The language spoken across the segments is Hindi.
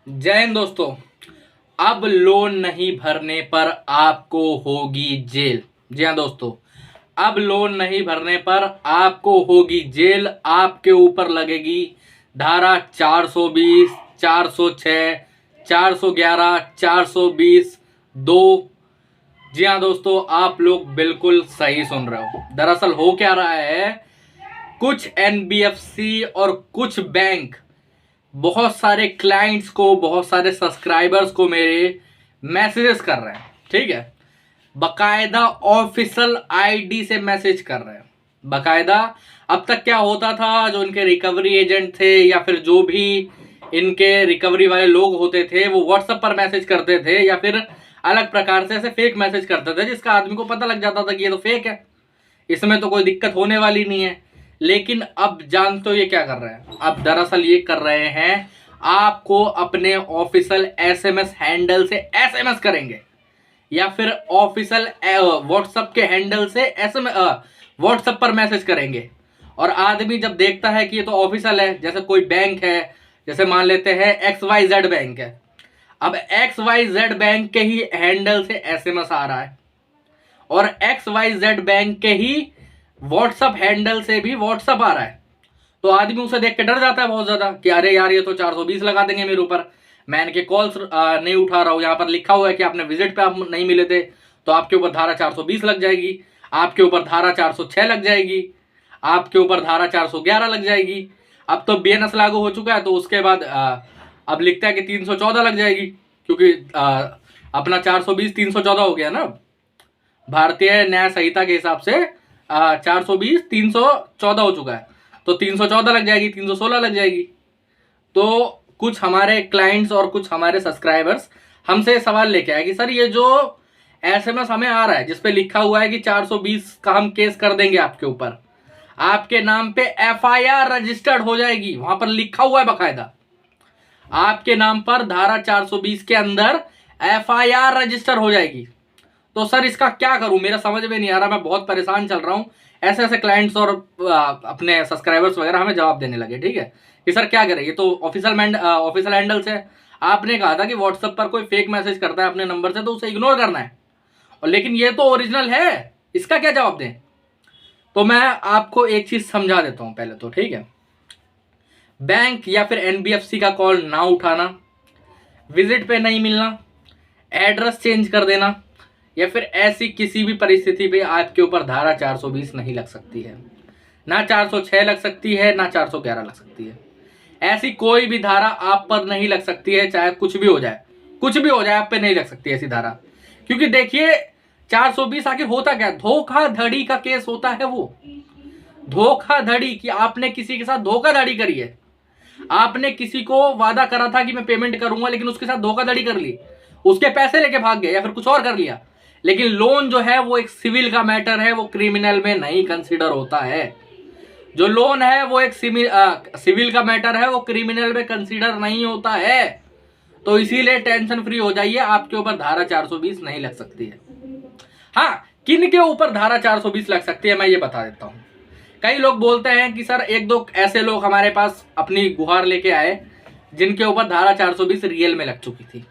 जय हिंद दोस्तों। अब लोन नहीं भरने पर आपको होगी जेल। जी हाँ दोस्तों, अब लोन नहीं भरने पर आपको होगी जेल। आपके ऊपर लगेगी धारा 420, 406, 411, 420 दो। जी हाँ दोस्तों, आप लोग बिल्कुल सही सुन रहे हो। दरअसल हो क्या रहा है, कुछ एनबीएफसी और कुछ बैंक बहुत सारे क्लाइंट्स को, बहुत सारे सब्सक्राइबर्स को मेरे मैसेजेस कर रहे हैं। ठीक है, बकायदा ऑफिशियल आईडी से मैसेज कर रहे हैं बकायदा। अब तक क्या होता था, जो इनके रिकवरी एजेंट थे या फिर जो भी इनके रिकवरी वाले लोग होते थे, वो व्हाट्सएप पर मैसेज करते थे या फिर अलग प्रकार से ऐसे फेक मैसेज करते थे, जिसका आदमी को पता लग जाता था कि ये तो फेक है, इसमें तो कोई दिक्कत होने वाली नहीं है। लेकिन अब जानते हो ये क्या कर रहे हैं? अब दरअसल ये कर रहे हैं, आपको अपने ऑफिशियल एसएमएस हैंडल से एसएमएस करेंगे या फिर ऑफिशियल व्हाट्सएप के हैंडल से एसएमएस व्हाट्सएप पर मैसेज करेंगे। और आदमी जब देखता है कि ये तो ऑफिशियल है, जैसे कोई बैंक है, जैसे मान लेते हैं XYZ बैंक है, अब XYZ बैंक के ही हैंडल से एसएमएस आ रहा है और XYZ बैंक के ही व्हाट्सएप हैंडल से भी व्हाट्सएप आ रहा है, तो आदमी उसे देख के डर जाता है बहुत ज्यादा कि अरे यार ये तो 420 लगा देंगे मेरे ऊपर। मैं इनके कॉल्स नहीं उठा रहा हूं, यहाँ पर लिखा हुआ है कि आपने विजिट पे आप नहीं मिले थे तो आपके ऊपर धारा 420 लग जाएगी, आपके ऊपर धारा 406 लग जाएगी, आपके ऊपर धारा 411 लग जाएगी। अब तो बीएनएस लागू हो चुका है, तो उसके बाद अब लिखता है कि 314 लग जाएगी, क्योंकि अपना 420 314 हो गया ना। भारतीय न्याय संहिता के हिसाब से 420 314 हो चुका है, तो 314 लग जाएगी, 316 लग जाएगी। तो कुछ हमारे क्लाइंट्स और कुछ हमारे सब्सक्राइबर्स हमसे सवाल लेके आए कि सर ये जो एसएमएस हमें आ रहा है जिसपे लिखा हुआ है कि 420 का हम केस कर देंगे आपके ऊपर, आपके नाम पे एफआईआर रजिस्टर्ड हो जाएगी, वहां पर लिखा हुआ है बकायदा आपके नाम पर धारा 420 के अंदर एफआईआर रजिस्टर हो जाएगी। तो सर इसका क्या करूं, मेरा समझ में नहीं आ रहा, मैं बहुत परेशान चल रहा हूं। ऐसे ऐसे क्लाइंट्स और अपने सब्सक्राइबर्स वगैरह हमें जवाब देने लगे। ठीक है कि सर क्या करें, ये तो ऑफिशियल हैंडल्स है, आपने कहा था कि व्हाट्सएप पर कोई फेक मैसेज करता है अपने नंबर से तो उसे इग्नोर करना है, और लेकिन ये तो ओरिजिनल है, इसका क्या जवाब दें? तो मैं आपको एक चीज समझा देता हूं पहले तो। ठीक है, बैंक या फिर एनबीएफसी का कॉल ना उठाना, विजिट पे नहीं मिलना, एड्रेस चेंज कर देना, या फिर ऐसी किसी भी परिस्थिति पे आपके ऊपर धारा 420 नहीं लग सकती है, ना 406 लग सकती है, ना 411 लग सकती है। ऐसी कोई भी धारा आप पर नहीं लग सकती है, चाहे कुछ भी हो जाए, कुछ भी हो जाए आप पे नहीं लग सकती ऐसी धारा। क्योंकि देखिए 420 आखिर होता क्या, धोखाधड़ी का केस होता है वो। धोखाधड़ी कि आपने किसी के साथ धोखाधड़ी करी है, आपने किसी को वादा करा था कि मैं पेमेंट करूंगा, लेकिन उसके साथ धोखाधड़ी कर ली, उसके पैसे लेके भाग गए या फिर कुछ और कर लिया। लेकिन लोन जो है वो एक सिविल का मैटर है, वो क्रिमिनल में नहीं कंसीडर होता है। जो लोन है वो एक सिविल का मैटर है, वो क्रिमिनल में कंसीडर नहीं होता है। तो इसीलिए टेंशन फ्री हो जाइए, आपके ऊपर धारा 420 नहीं लग सकती है। हाँ, किन के ऊपर धारा 420 लग सकती है मैं ये बता देता हूं। कई लोग बोलते हैं कि सर एक दो ऐसे लोग हमारे पास अपनी गुहार लेके आए जिनके ऊपर धारा 420 रियल में लग चुकी थी,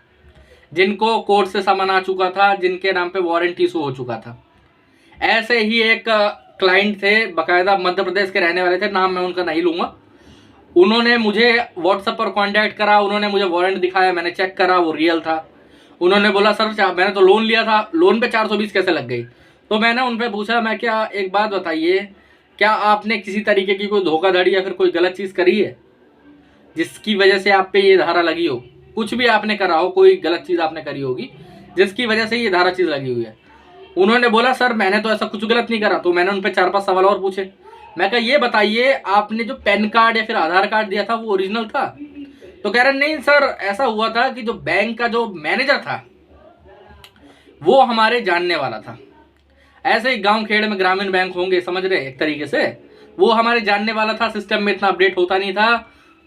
जिनको कोर्ट से समन आ चुका था, जिनके नाम पे वारंट इशू हो चुका था। ऐसे ही एक क्लाइंट थे, बकायदा मध्य प्रदेश के रहने वाले थे, नाम मैं उनका नहीं लूंगा। उन्होंने मुझे व्हाट्सएप पर कांटेक्ट करा, उन्होंने मुझे वारंट दिखाया, मैंने चेक करा, वो रियल था। उन्होंने बोला सर मैंने तो लोन लिया था, लोन पे 420 कैसे लग गई? तो मैंने उन पर पूछा, मैं क्या एक बात बताइए, क्या आपने किसी तरीके की कोई धोखाधड़ी या फिर कोई गलत चीज करी है जिसकी वजह से आप पे ये धारा लगी हो? कुछ भी आपने करा हो, कोई गलत चीज आपने करी होगी जिसकी वजह से ये धारा चीज लगी हुई है। उन्होंने बोला सर मैंने तो ऐसा कुछ गलत नहीं करा। तो मैंने उन पर 4-5 सवाल और पूछे। मैं कहा ये बताइए, आपने जो पैन कार्ड या फिर आधार कार्ड दिया था वो ओरिजिनल था? तो कह रहे नहीं सर, ऐसा हुआ था कि जो बैंक का जो मैनेजर था वो हमारे जानने वाला था। ऐसे ही गांव खेड़ में ग्रामीण बैंक होंगे, समझ रहे एक तरीके से, वो हमारे जानने वाला था, सिस्टम में इतना अपडेट होता नहीं था।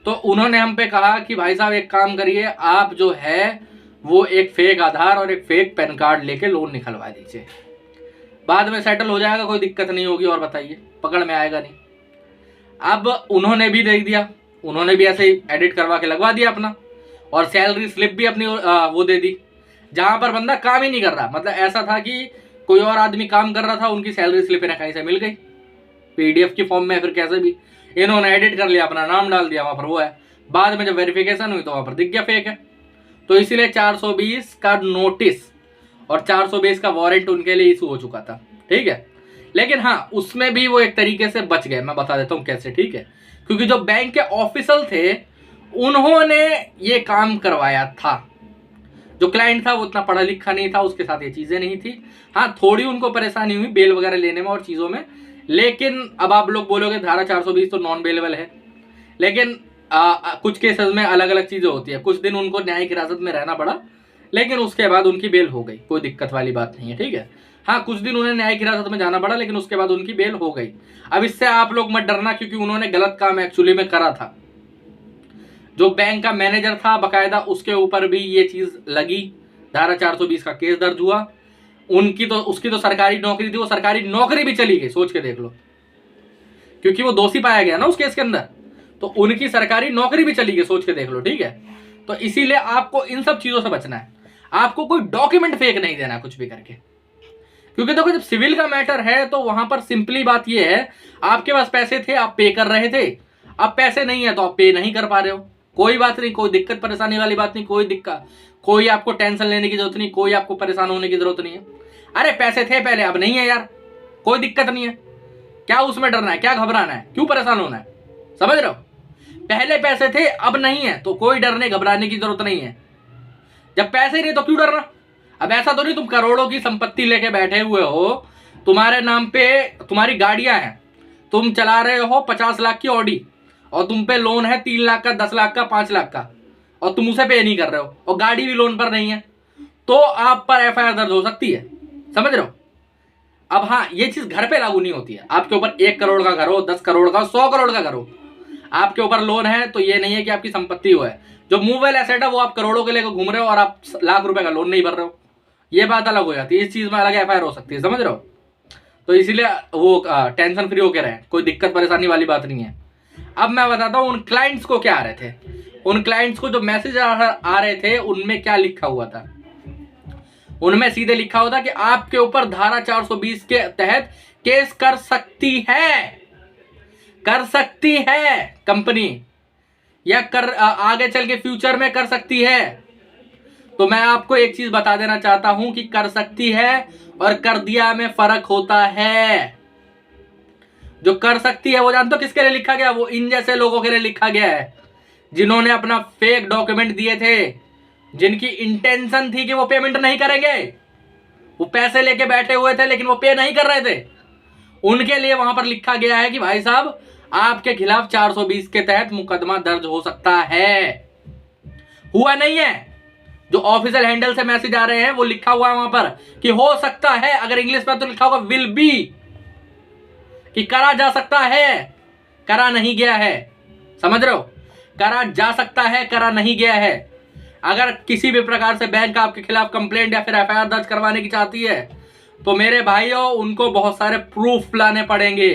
तो उन्होंने हम पे कहा कि भाई साहब एक काम करिए, आप जो है वो एक फेक आधार और एक फेक पैन कार्ड लेके लोन निकलवा दीजिए, बाद में सेटल हो जाएगा, कोई दिक्कत नहीं होगी, और बताइए पकड़ में आएगा नहीं। अब उन्होंने भी दे दिया, उन्होंने भी ऐसे ही एडिट करवा के लगवा दिया अपना। और सैलरी स्लिप भी अपनी वो दे दी, जहां पर बंदा काम ही नहीं कर रहा। मतलब ऐसा था कि कोई और आदमी काम कर रहा था, उनकी सैलरी स्लिप इन्हें कहीं से मिल गई पीडीएफ की फॉर्म में, फिर कैसे भी इन्होंने एडिट कर लिया, अपना नाम डाल दिया, वहां पर वो है। बाद में जब वेरिफिकेशन हुई तो वहां पर दिख गया फेक है। तो इसीलिए 420 का नोटिस और 420 का वारंट उनके लिए इशू हो चुका था, ठीक है। लेकिन हाँ, उसमें भी वो एक तरीके से बच गए। मैं बता देता हूँ कैसे, ठीक है। क्योंकि जो बैंक के ऑफिसर थे उन्होंने ये काम करवाया था। जो क्लाइंट था वो उतना पढ़ा लिखा नहीं था, उसके साथ ये चीजें नहीं थी। हाँ, थोड़ी उनको परेशानी हुई बेल वगैरह लेने में और चीजों में। लेकिन अब आप लोग बोलोगे धारा 420 तो नॉन बेलेबल है, लेकिन कुछ केसेस में अलग अलग चीजें होती है। कुछ दिन उनको न्यायिक हिरासत में रहना पड़ा, लेकिन उसके बाद उनकी बेल हो गई, कोई दिक्कत वाली बात नहीं है, ठीक है। हाँ, कुछ दिन उन्हें न्यायिक हिरासत में जाना पड़ा, लेकिन उसके बाद उनकी बेल हो गई। अब इससे आप लोग मत डरना, क्योंकि उन्होंने गलत काम एक्चुअली में करा था। जो बैंक का मैनेजर था बकायदा, उसके ऊपर भी ये चीज लगी, धारा 420 का केस दर्ज हुआ। उसकी तो सरकारी नौकरी थी, वो सरकारी नौकरी भी चली गई, सोच के देख लो। क्योंकि वो दोषी पाया गया ना उस केस के अंदर, तो उनकी सरकारी नौकरी भी चली गई, सोच के देख लो, ठीक है। तो इसीलिए आपको इन सब चीजों से बचना है। आपको कोई डॉक्यूमेंट फेक नहीं देना कुछ भी करके, क्योंकि देखो जब सिविल का मैटर है तो वहां पर सिंपली बात यह है, आपके पास पैसे थे, आप पे कर रहे थे, अब पैसे नहीं है तो आप पे नहीं कर पा रहे हो, कोई बात नहीं, कोई दिक्कत परेशानी वाली बात नहीं, कोई आपको टेंशन लेने की जरूरत नहीं, कोई आपको परेशान होने की जरूरत नहीं है। अरे पैसे थे पहले, अब नहीं है यार, कोई दिक्कत नहीं है, क्या उसमें डरना है, क्या घबराना है, क्यों परेशान होना है, समझ रहे हो। पहले पैसे थे, अब नहीं है, तो कोई डरने घबराने की जरूरत नहीं है। जब पैसे नहीं तो क्यों डरना। अब ऐसा तो नहीं तुम करोड़ों की संपत्ति लेके बैठे हुए हो, तुम्हारे नाम पे तुम्हारी गाड़ियां हैं, तुम चला रहे हो 50 लाख की ऑडी, और तुम पे लोन है 3 लाख का, 10 लाख का, 5 लाख का, और तुम उसे पे नहीं कर रहे हो, और गाड़ी भी लोन पर नहीं है, तो आप पर एफआईआर दर्ज हो सकती है, समझ रहे हो। अब हाँ, ये चीज घर पे लागू नहीं होती है। आपके ऊपर 1 करोड़ का घर हो, 10 करोड़ का, 100 करोड़ का घर हो, आपके ऊपर लोन है, तो ये नहीं है कि आपकी संपत्ति हो है। जो मूवेबल एसेट है वो आप करोड़ों के लेकर घूम रहे हो और आप लाख रुपए का लोन नहीं भर रहे हो, ये बात अलग हो जाती है। इस चीज में अलग एफआईआर हो सकती है, समझ रहे हो। तो इसीलिए वो टेंशन फ्री होकर रहे, कोई दिक्कत परेशानी वाली बात नहीं है। अब मैं बताता हूं उन क्लाइंट्स को क्या आ रहे थे। उन क्लाइंट्स को जो मैसेज आ रहे थे उनमें क्या लिखा हुआ था। उनमें सीधे लिखा हुआ था कि आपके ऊपर धारा 420 के तहत केस कर सकती है कंपनी, या आगे चल के फ्यूचर में कर सकती है। तो मैं आपको एक चीज बता देना चाहता हूं कि कर सकती है और कर दिया में फर्क होता है। जो कर सकती है वो जानते हो किसके लिए लिखा गया, वो इन जैसे लोगों के लिए लिखा गया है जिन्होंने अपना फेक डॉक्यूमेंट दिए थे, जिनकी इंटेंशन थी कि वो पेमेंट नहीं करेंगे, वो पैसे लेके बैठे हुए थे लेकिन वो पे नहीं कर रहे थे। उनके लिए वहां पर लिखा गया है कि भाई साहब आपके खिलाफ 420 के तहत मुकदमा दर्ज हो सकता है। हुआ नहीं है, जो ऑफिशियल हैंडल से मैसेज आ रहे हैं वो लिखा हुआ है वहां पर कि हो सकता है, अगर इंग्लिश में तो लिखा होगा विल बी, कि करा जा सकता है, करा नहीं गया है, समझ रहे हो। करा जा सकता है, करा नहीं गया है। अगर किसी भी प्रकार से बैंक आपके खिलाफ कंप्लेंट या फिर एफआईआर दर्ज करवाने की चाहती है तो मेरे भाइयों उनको बहुत सारे प्रूफ लाने पड़ेंगे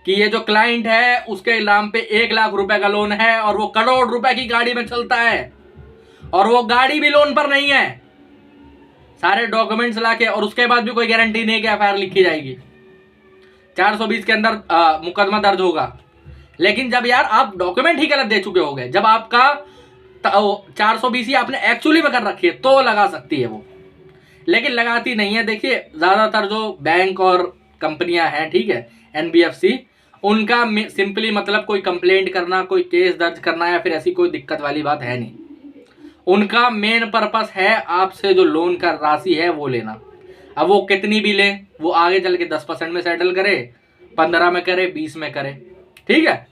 कि ये जो क्लाइंट है उसके नाम पे 1 लाख रुपए का लोन है और वो करोड़ रुपए की गाड़ी में चलता है, और वो गाड़ी भी लोन पर नहीं है। सारे डॉक्यूमेंट्स लाके, और उसके बाद भी कोई गारंटी नहीं कि एफआईआर लिखी जाएगी। 420 के अंदर मुकदमा दर्ज होगा। लेकिन जब यार आप डॉक्यूमेंट ही गलत दे चुके होगे, जब आपका 420 ही आपने एक्चुअली में कर रखी है तो लगा सकती है वो, लेकिन लगाती नहीं है। देखिए ज्यादातर जो बैंक और कंपनियां हैं, ठीक है, एनबीएफसी, उनका सिंपली मतलब कोई कंप्लेंट करना, कोई केस दर्ज करना या फिर ऐसी कोई दिक्कत वाली बात है नहीं। उनका मेन पर्पस है आपसे जो लोन का राशि है वो लेना। अब वो कितनी भी ले, वो आगे चल के 10% में सेटल करे, 15 में करे, 20 में करे, ठीक है,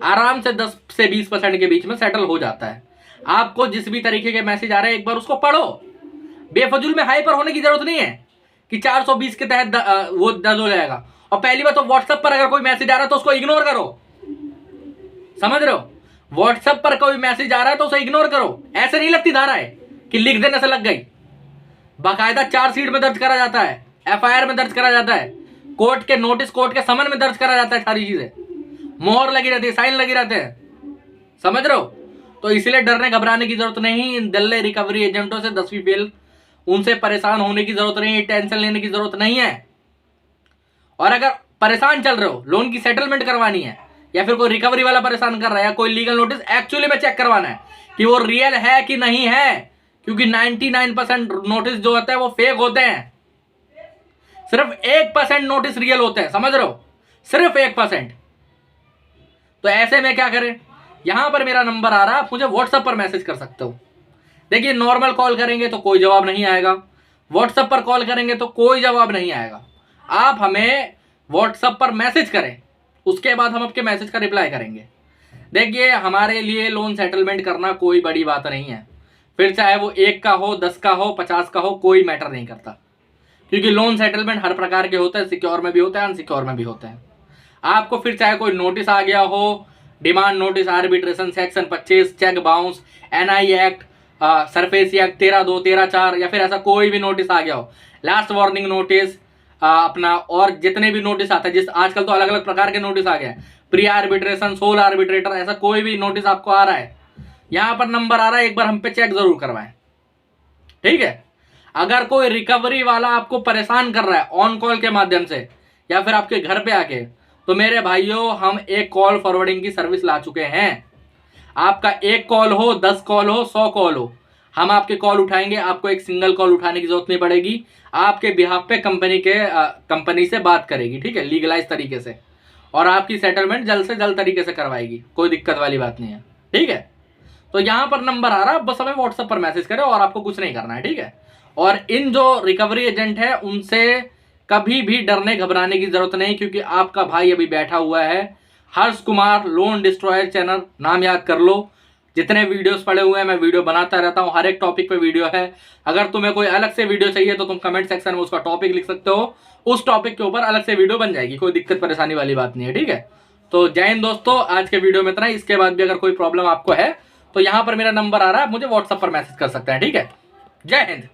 आराम से 10 से 20% के बीच में सेटल हो जाता है। आपको जिस भी तरीके के मैसेज आ रहे हैं एक बार उसको पढ़ो। बेफजूल में हाइपर होने की जरूरत नहीं है कि 420 के तहत वो दर्ज हो जाएगा। और पहली बात तो व्हाट्सएप पर अगर कोई मैसेज आ रहा है तो उसको इग्नोर करो, समझ रहे हो। व्हाट्सएप पर कोई मैसेज आ रहा है तो उसे इग्नोर करो। ऐसे नहीं लगती धारा है कि लिख देने से लग गई, बाकायदा चार्जशीट में दर्ज करा जाता है, एफआईआर में दर्ज करा जाता है, कोर्ट के नोटिस, कोर्ट के समन में दर्ज करा जाता है, सारी चीजें मोहर लगी रहती है, साइन लगी रहते हैं, समझ रहे हो। तो इसलिए डरने घबराने की जरूरत नहीं, इन दल्ले रिकवरी एजेंटों से 10वीं फेल उनसे परेशान होने की जरूरत नहीं, टेंशन लेने की जरूरत नहीं है। और अगर परेशान चल रहे हो, लोन की सेटलमेंट करवानी है या फिर कोई रिकवरी वाला परेशान कर रहा है, कोई लीगल नोटिस एक्चुअली में चेक करवाना है कि वो रियल है कि नहीं है, क्योंकि 99% नोटिस जो होता है वो फेक होते हैं, सिर्फ 1% नोटिस रियल होते हैं, समझ रहे हो, सिर्फ 1%। तो ऐसे में क्या करें, यहां पर मेरा नंबर आ रहा है, आप मुझे व्हाट्सएप पर मैसेज कर सकते हो। देखिए नॉर्मल कॉल करेंगे तो कोई जवाब नहीं आएगा, व्हाट्सएप पर कॉल करेंगे तो कोई जवाब नहीं आएगा। आप हमें व्हाट्सएप पर मैसेज करें, उसके बाद हम आपके मैसेज का रिप्लाई करेंगे। देखिए हमारे लिए लोन सेटलमेंट करना कोई बड़ी बात नहीं है, फिर चाहे वो 1 का हो, 10 का हो, 50 का हो, कोई मैटर नहीं करता, क्योंकि लोन सेटलमेंट हर प्रकार के होते हैं, सिक्योर में भी होता है, अनसिक्योर में भी होते हैं। आपको फिर चाहे कोई नोटिस आ गया हो, demand notice, arbitration, section 25, cheque bounce, NI act, SARFAESI act 13(2), 13(4), या फिर ऐसा कोई भी नोटिस आ गया हो, लास्ट वार्निंग नोटिस, अपना और जितने भी नोटिस आते हैं, जिस आजकल तो अलग अलग प्रकार के नोटिस आ गए, प्री आर्बिट्रेशन, सोल आर्बिट्रेटर, ऐसा कोई भी नोटिस आपको आ रहा है, यहां पर नंबर आ रहा है, एक बार हम पे चेक जरूर करवाएं, ठीक है। अगर कोई रिकवरी वाला आपको परेशान कर रहा है ऑन कॉल के माध्यम से या फिर आपके घर पे आके, तो मेरे भाइयों हम एक कॉल फॉरवर्डिंग की सर्विस ला चुके हैं। आपका 1 कॉल हो, 10 कॉल हो, 100 कॉल हो, हम आपके कॉल उठाएंगे, आपको एक सिंगल कॉल उठाने की जरूरत नहीं पड़ेगी, आपके बिहाफ पे कंपनी से बात करेगी, ठीक है, लीगलाइज तरीके से, और आपकी सेटलमेंट जल्द से जल्द तरीके से करवाएगी, कोई दिक्कत वाली बात नहीं है, ठीक है। तो यहां पर नंबर आ रहा है, बस हमें व्हाट्सएप पर मैसेज करें और आपको कुछ नहीं करना है, ठीक है। और इन जो रिकवरी एजेंट है उनसे कभी भी डरने घबराने की जरूरत नहीं, क्योंकि आपका भाई अभी बैठा हुआ है, Harsh Kumar loan destroyer channel, नाम याद कर लो। जितने वीडियोस पड़े हुए हैं मैं वीडियो बनाता रहता हूं, हर एक टॉपिक पे वीडियो है। अगर तुम्हें कोई अलग से वीडियो चाहिए तो तुम कमेंट सेक्शन में उसका टॉपिक लिख सकते हो, उस टॉपिक के ऊपर अलग से वीडियो बन जाएगी, कोई दिक्कत परेशानी वाली बात नहीं है, ठीक है। तो जय हिंद दोस्तों, आज के वीडियो में इतना ही। इसके बाद भी अगर कोई प्रॉब्लम आपको है तो यहां पर मेरा नंबर आ रहा है, मुझे व्हाट्सएप पर मैसेज कर सकते हैं, ठीक है। जय हिंद।